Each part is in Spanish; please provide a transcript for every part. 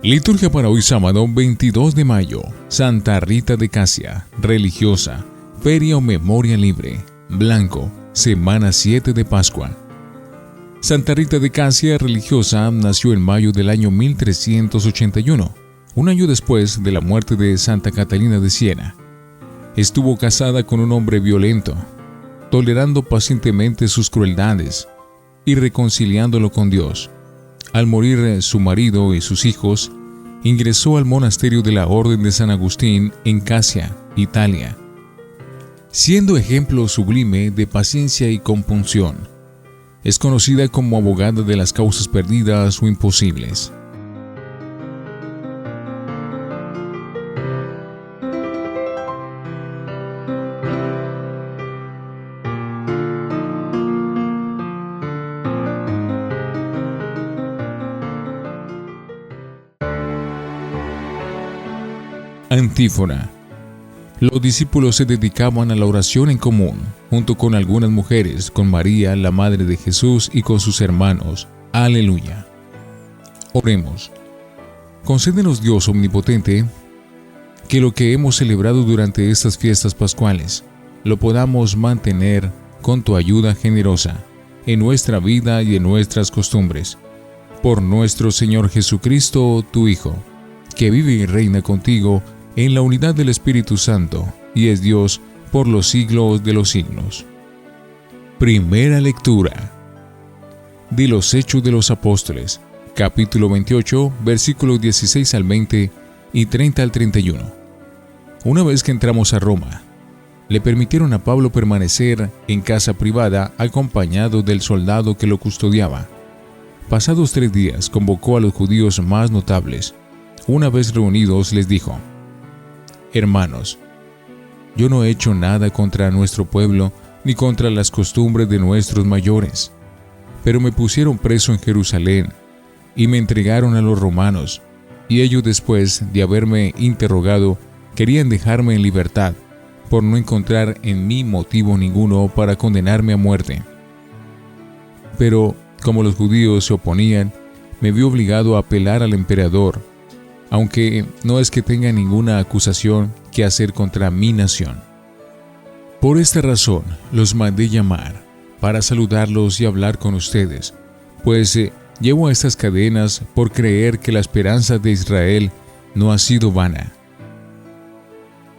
Liturgia para hoy sábado 22 de mayo. Santa Rita de Casia, religiosa, feria o memoria libre, blanco, semana 7 de Pascua. Santa Rita de Casia, religiosa, nació en mayo del año 1381, un año después de la muerte de Santa Catalina de Siena. Estuvo casada con un hombre violento, tolerando pacientemente sus crueldades y reconciliándolo con Dios. Al morir su marido y sus hijos, ingresó al monasterio de la Orden de San Agustín en Casia, Italia, siendo ejemplo sublime de paciencia y compunción. Es conocida como abogada de las causas perdidas o imposibles. Antífona. Los discípulos se dedicaban a la oración en común, junto con algunas mujeres, con María, la Madre de Jesús, y con sus hermanos. Aleluya. Oremos. Concédenos, Dios omnipotente, que lo que hemos celebrado durante estas fiestas pascuales, lo podamos mantener con tu ayuda generosa, en nuestra vida y en nuestras costumbres. Por nuestro Señor Jesucristo, tu Hijo, que vive y reina contigo, en la unidad del Espíritu Santo, y es Dios por los siglos de los siglos. Primera lectura de los Hechos de los Apóstoles, capítulo 28, versículos 16 al 20 y 30 al 31. Una vez que entramos a Roma, le permitieron a Pablo permanecer en casa privada acompañado del soldado que lo custodiaba. Pasados 3 días, convocó a los judíos más notables. Una vez reunidos, les dijo: Hermanos, yo no he hecho nada contra nuestro pueblo ni contra las costumbres de nuestros mayores, pero me pusieron preso en Jerusalén y me entregaron a los romanos, y ellos, después de haberme interrogado, querían dejarme en libertad, por no encontrar en mí motivo ninguno para condenarme a muerte. Pero, como los judíos se oponían, me vi obligado a apelar al emperador, aunque no es que tenga ninguna acusación que hacer contra mi nación. Por esta razón los mandé llamar, para saludarlos y hablar con ustedes, pues llevo estas cadenas por creer que la esperanza de Israel no ha sido vana.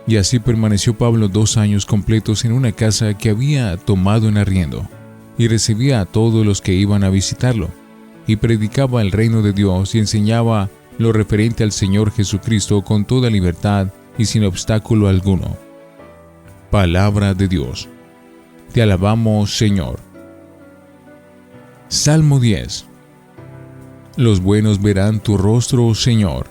Y así permaneció Pablo 2 años completos en una casa que había tomado en arriendo, y recibía a todos los que iban a visitarlo, y predicaba el reino de Dios y enseñaba lo referente al Señor Jesucristo con toda libertad y sin obstáculo alguno. Palabra de Dios. Te alabamos, Señor. Salmo 10. Los buenos verán tu rostro, Señor.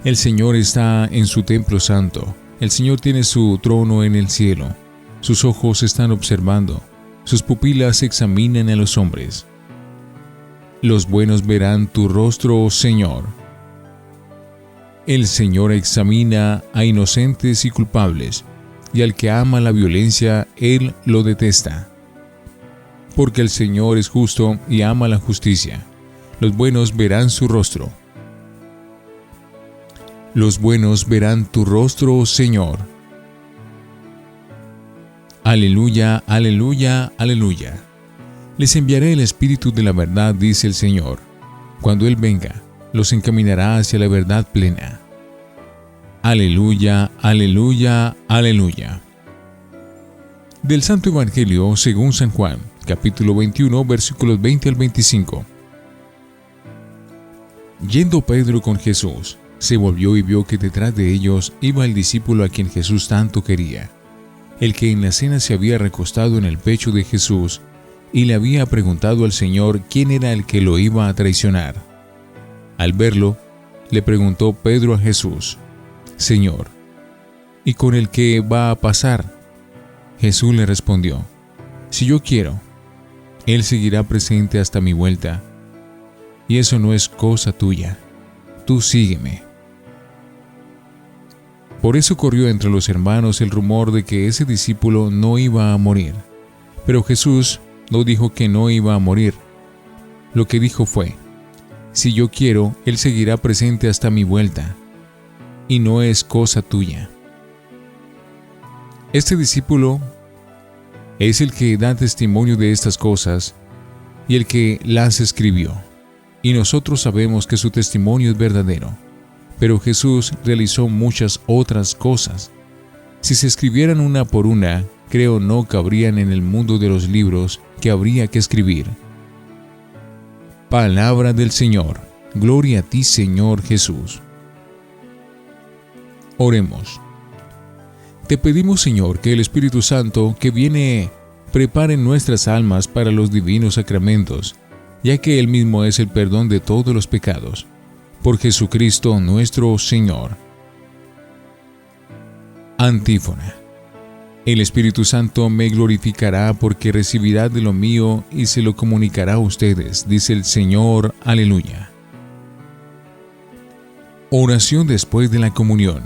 El Señor está en su templo santo. El Señor tiene su trono en el cielo. Sus ojos están observando. Sus pupilas examinan a los hombres. Los buenos verán tu rostro, Señor. El Señor examina a inocentes y culpables, y al que ama la violencia, Él lo detesta. Porque el Señor es justo y ama la justicia. Los buenos verán su rostro. Los buenos verán tu rostro, Señor. Aleluya, aleluya, aleluya. Les enviaré el Espíritu de la verdad, dice el Señor. Cuando Él venga, los encaminará hacia la verdad plena. Aleluya, aleluya, aleluya. Del Santo Evangelio según San Juan, capítulo 21, versículos 20 al 25. Yendo Pedro con Jesús, se volvió y vio que detrás de ellos iba el discípulo a quien Jesús tanto quería, el que en la cena se había recostado en el pecho de Jesús y le había preguntado al Señor quién era el que lo iba a traicionar. Al verlo, le preguntó Pedro a Jesús: Señor, ¿y con el que va a pasar? Jesús le respondió: Si yo quiero, Él seguirá presente hasta mi vuelta, y eso no es cosa tuya. Tú sígueme. Por eso corrió entre los hermanos el rumor de que ese discípulo no iba a morir. Pero Jesús no dijo que no iba a morir. Lo que dijo fue: Si yo quiero, Él seguirá presente hasta mi vuelta, y no es cosa tuya. Este discípulo es el que da testimonio de estas cosas y el que las escribió, y nosotros sabemos que su testimonio es verdadero. Pero Jesús realizó muchas otras cosas. Si se escribieran una por una, creo no cabrían en el mundo de los libros que habría que escribir. Palabra del Señor. Gloria a ti, Señor Jesús. Oremos. Te pedimos, Señor, que el Espíritu Santo que viene prepare nuestras almas para los divinos sacramentos, ya que Él mismo es el perdón de todos los pecados. Por Jesucristo nuestro Señor. Antífona. El Espíritu Santo me glorificará porque recibirá de lo mío y se lo comunicará a ustedes, dice el Señor. Aleluya. Oración después de la comunión.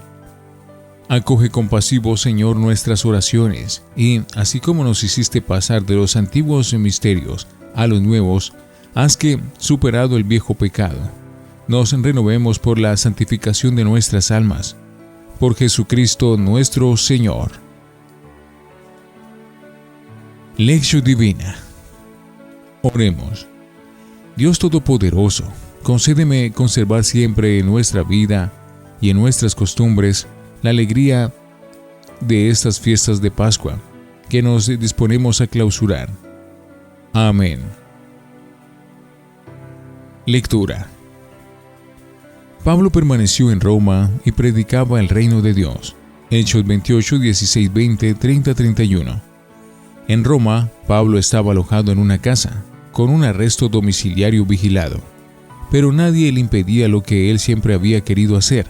Acoge compasivo, Señor, nuestras oraciones, y, así como nos hiciste pasar de los antiguos misterios a los nuevos, haz que, superado el viejo pecado, nos renovemos por la santificación de nuestras almas. Por Jesucristo nuestro Señor. Lección Divina. Oremos. Dios Todopoderoso, concédeme conservar siempre en nuestra vida y en nuestras costumbres la alegría de estas fiestas de Pascua que nos disponemos a clausurar. Amén. Lectura. Pablo permaneció en Roma y predicaba el reino de Dios. Hechos 28, 16, 20, 30, 31. En Roma, Pablo estaba alojado en una casa, con un arresto domiciliario vigilado, pero nadie le impedía lo que él siempre había querido hacer: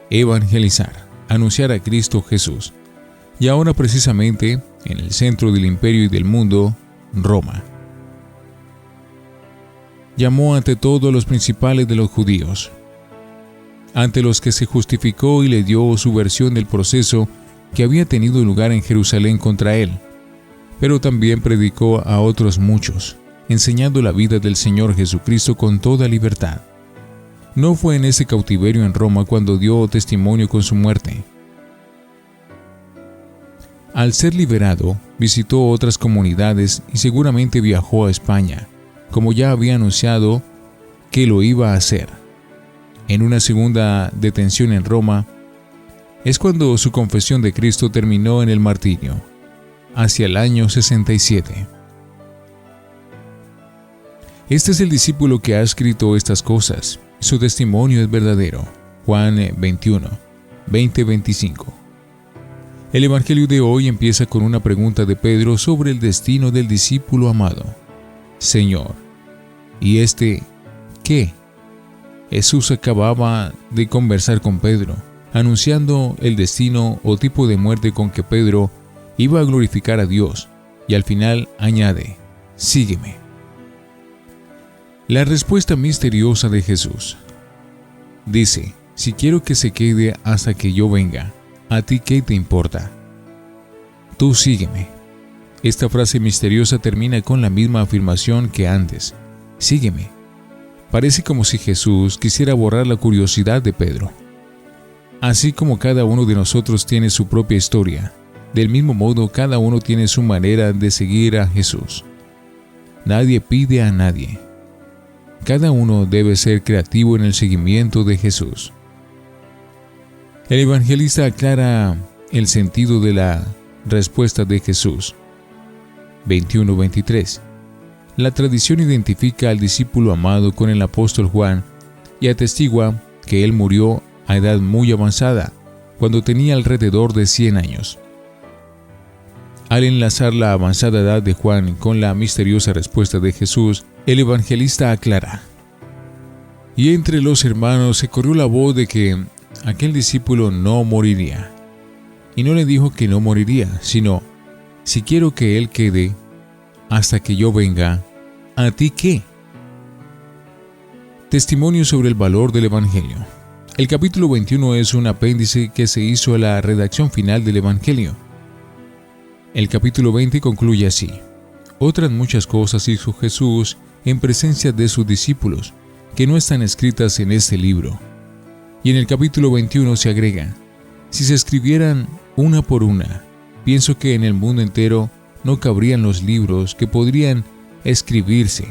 evangelizar, anunciar a Cristo Jesús. Y ahora precisamente, en el centro del imperio y del mundo, Roma. Llamó ante todo a los principales de los judíos, ante los que se justificó y le dio su versión del proceso que había tenido lugar en Jerusalén contra él, pero también predicó a otros muchos, enseñando la vida del Señor Jesucristo con toda libertad. No fue en ese cautiverio en Roma cuando dio testimonio con su muerte. Al ser liberado, visitó otras comunidades y seguramente viajó a España, como ya había anunciado que lo iba a hacer. En una segunda detención en Roma, es cuando su confesión de Cristo terminó en el martirio, hacia el año 67. Este es el discípulo que ha escrito estas cosas. Su testimonio es verdadero. Juan 21, 20-25. El Evangelio de hoy empieza con una pregunta de Pedro sobre el destino del discípulo amado. Señor, ¿y este qué? Jesús acababa de conversar con Pedro, anunciando el destino o tipo de muerte con que Pedro iba a glorificar a Dios, y al final añade: sígueme. La respuesta misteriosa de Jesús. Dice: si quiero que se quede hasta que yo venga, ¿a ti qué te importa? Tú sígueme. Esta frase misteriosa termina con la misma afirmación que antes: sígueme. Parece como si Jesús quisiera borrar la curiosidad de Pedro. Así como cada uno de nosotros tiene su propia historia, del mismo modo cada uno tiene su manera de seguir a Jesús. Nadie pide a nadie. Cada uno debe ser creativo en el seguimiento de Jesús. El evangelista aclara el sentido de la respuesta de Jesús. 21-23. La tradición identifica al discípulo amado con el apóstol Juan y atestigua que él murió a edad muy avanzada, cuando tenía alrededor de 100 años. Al enlazar la avanzada edad de Juan con la misteriosa respuesta de Jesús, el evangelista aclara: y entre los hermanos se corrió la voz de que aquel discípulo no moriría. Y no le dijo que no moriría, sino: si quiero que él quede hasta que yo venga, ¿a ti qué? Testimonio sobre el valor del Evangelio. El capítulo 21 es un apéndice que se hizo a la redacción final del Evangelio. El capítulo 20 concluye así: otras muchas cosas hizo Jesús en presencia de sus discípulos, que no están escritas en este libro. Y en el capítulo 21 se agrega: si se escribieran una por una, pienso que en el mundo entero no cabrían los libros que podrían escribirse.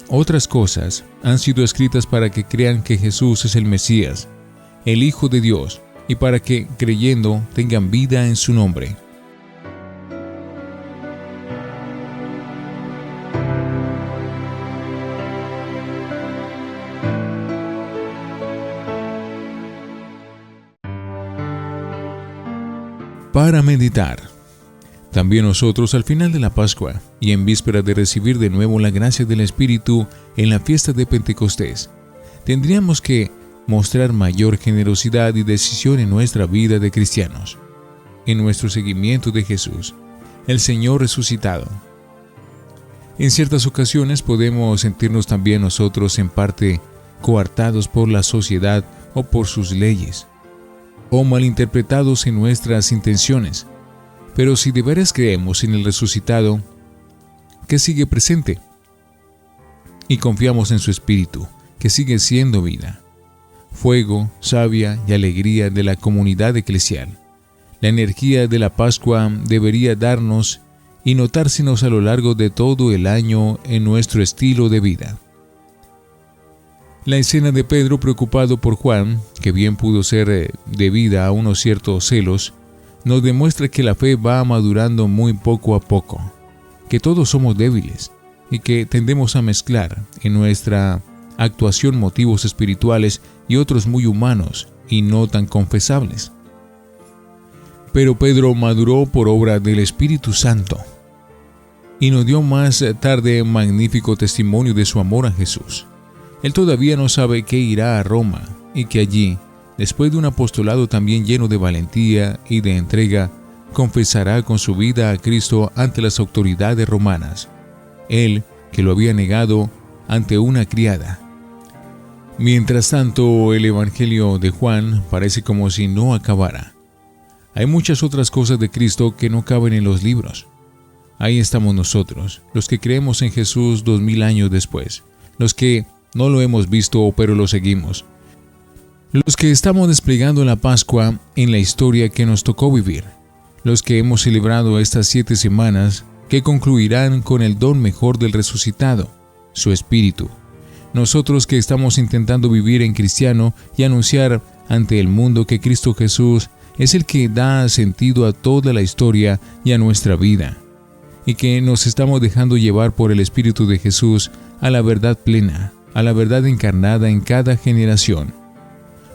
Otras cosas han sido escritas para que crean que Jesús es el Mesías, el Hijo de Dios, y para que, creyendo, tengan vida en su nombre. Para meditar. También nosotros, al final de la Pascua y en víspera de recibir de nuevo la gracia del Espíritu en la fiesta de Pentecostés, tendríamos que mostrar mayor generosidad y decisión en nuestra vida de cristianos, en nuestro seguimiento de Jesús, el Señor resucitado. En ciertas ocasiones podemos sentirnos también nosotros en parte coartados por la sociedad o por sus leyes, o malinterpretados en nuestras intenciones. Pero si de veras creemos en el resucitado, que sigue presente, y confiamos en su Espíritu, que sigue siendo vida, fuego, savia y alegría de la comunidad eclesial, la energía de la Pascua debería darnos y notársenos a lo largo de todo el año en nuestro estilo de vida. La escena de Pedro preocupado por Juan, que bien pudo ser debida a unos ciertos celos, nos demuestra que la fe va madurando muy poco a poco, que todos somos débiles y que tendemos a mezclar en nuestra actuación motivos espirituales y otros muy humanos y no tan confesables. Pero Pedro maduró por obra del Espíritu Santo y nos dio más tarde magnífico testimonio de su amor a Jesús. Él todavía no sabe que irá a Roma y que allí, después de un apostolado también lleno de valentía y de entrega, confesará con su vida a Cristo ante las autoridades romanas, él que lo había negado ante una criada. Mientras tanto, el Evangelio de Juan parece como si no acabara. Hay muchas otras cosas de Cristo que no caben en los libros. Ahí estamos nosotros, los que creemos en Jesús 2000 años después, los que no lo hemos visto pero lo seguimos, los que estamos desplegando la Pascua en la historia que nos tocó vivir, los que hemos celebrado estas 7 semanas que concluirán con el don mejor del resucitado, su Espíritu. Nosotros que estamos intentando vivir en cristiano y anunciar ante el mundo que Cristo Jesús es el que da sentido a toda la historia y a nuestra vida, y que nos estamos dejando llevar por el Espíritu de Jesús a la verdad plena, a la verdad encarnada en cada generación.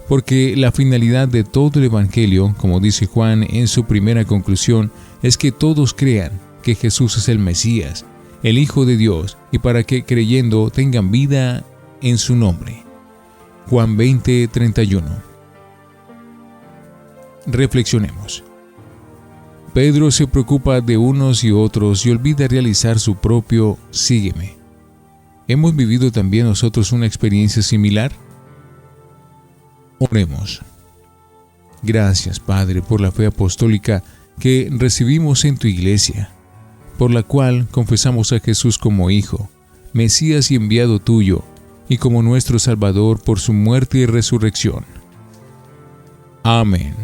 Porque la finalidad de todo el Evangelio, como dice Juan en su primera conclusión, es que todos crean que Jesús es el Mesías, el Hijo de Dios, y para que creyendo tengan vida en su nombre. Juan 20:31. Reflexionemos. Pedro se preocupa de unos y otros y olvida realizar su propio sígueme. ¿Hemos vivido también nosotros una experiencia similar? Oremos. Gracias, Padre, por la fe apostólica que recibimos en tu iglesia, por la cual confesamos a Jesús como Hijo, Mesías y enviado tuyo, y como nuestro Salvador por su muerte y resurrección. Amén.